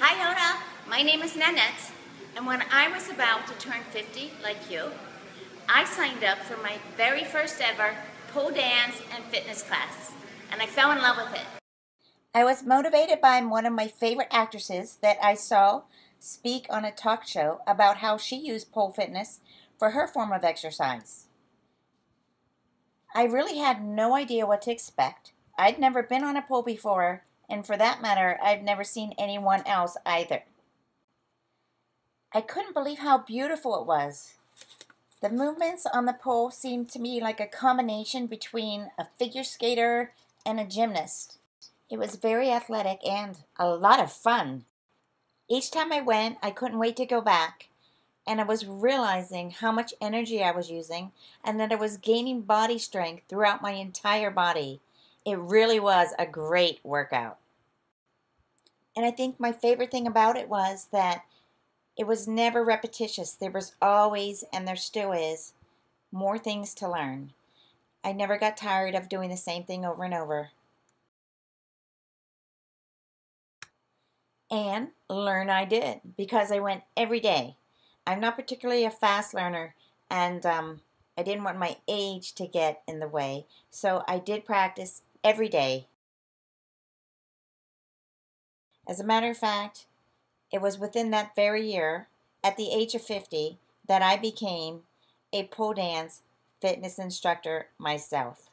Hi Hoda, my name is Nanette, and when I was about to turn 50 like you, I signed up for my very first ever pole dance and fitness class, and I fell in love with it. I was motivated by one of my favorite actresses that I saw speak on a talk show about how she used pole fitness for her form of exercise. I really had no idea what to expect. I'd never been on a pole before, and for that matter, I've never seen anyone else either. I couldn't believe how beautiful it was. The movements on the pole seemed to me like a combination between a figure skater and a gymnast. It was very athletic and a lot of fun. Each time I went, I couldn't wait to go back, and I was realizing how much energy I was using and that I was gaining body strength throughout my entire body. It really was a great workout. And I think my favorite thing about it was that it was never repetitious. There was always, and there still is, more things to learn. I never got tired of doing the same thing over and over. And learn I did, because I went every day. I'm not particularly a fast learner, and I didn't want my age to get in the way, so I did practice every day. As a matter of fact, it was within that very year, at the age of 50, that I became a pole dance fitness instructor myself.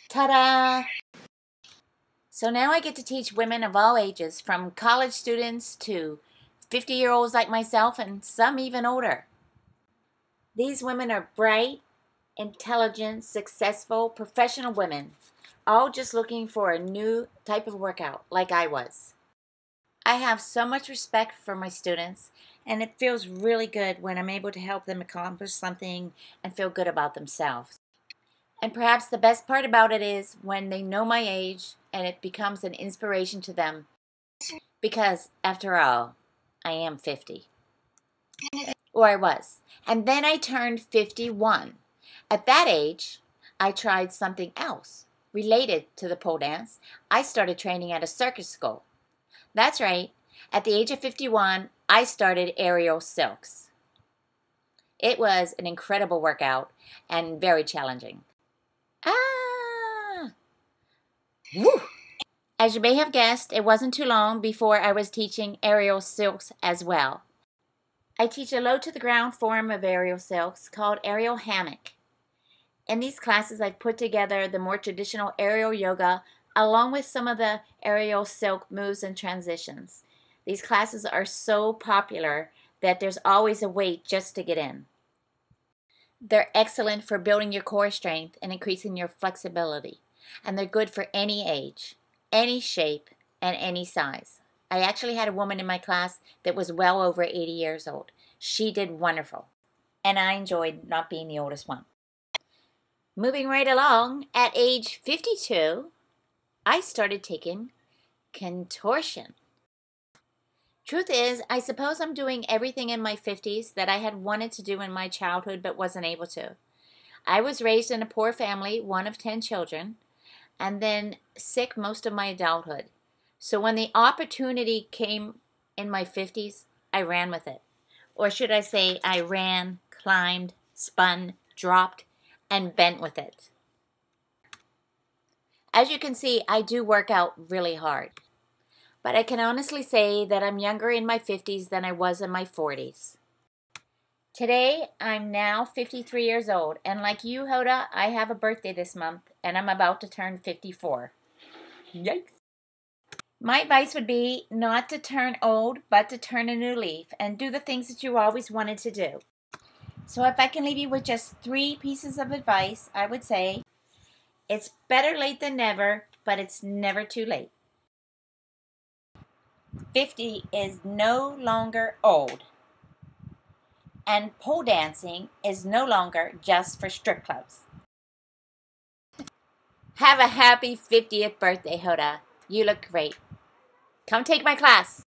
Ta-da! So now I get to teach women of all ages, from college students to 50-year-olds like myself, and some even older. These women are bright, intelligent, successful, professional women, all just looking for a new type of workout like I was. I have so much respect for my students, and it feels really good when I'm able to help them accomplish something and feel good about themselves. And perhaps the best part about it is when they know my age and it becomes an inspiration to them, because after all, I am 50. Or I was. And then I turned 51. At that age, I tried something else related to the pole dance. I started training at a circus school. That's right. At the age of 51, I started aerial silks. It was an incredible workout and very challenging. Woo! As you may have guessed, it wasn't too long before I was teaching aerial silks as well. I teach a low-to-the-ground form of aerial silks called aerial hammock. In these classes, I've put together the more traditional aerial yoga along with some of the aerial silk moves and transitions. These classes are so popular that there's always a wait just to get in. They're excellent for building your core strength and increasing your flexibility. And they're good for any age, any shape, and any size. I actually had a woman in my class that was well over 80 years old. She did wonderful, and I enjoyed not being the oldest one. Moving right along, at age 52, I started taking contortion. Truth is, I suppose I'm doing everything in my 50s that I had wanted to do in my childhood but wasn't able to. I was raised in a poor family, one of 10 children, and then sick most of my adulthood. So when the opportunity came in my 50s, I ran with it. Or should I say, I ran, climbed, spun, dropped, and bent with it. As you can see, I do work out really hard. But I can honestly say that I'm younger in my 50s than I was in my 40s. Today, I'm now 53 years old, and like you, Hoda, I have a birthday this month, and I'm about to turn 54. Yikes! My advice would be not to turn old, but to turn a new leaf and do the things that you always wanted to do. So if I can leave you with just 3 pieces of advice, I would say, it's better late than never, but it's never too late. 50 is no longer old. And pole dancing is no longer just for strip clubs. Have a happy 50th birthday, Hoda. You look great. Come take my class.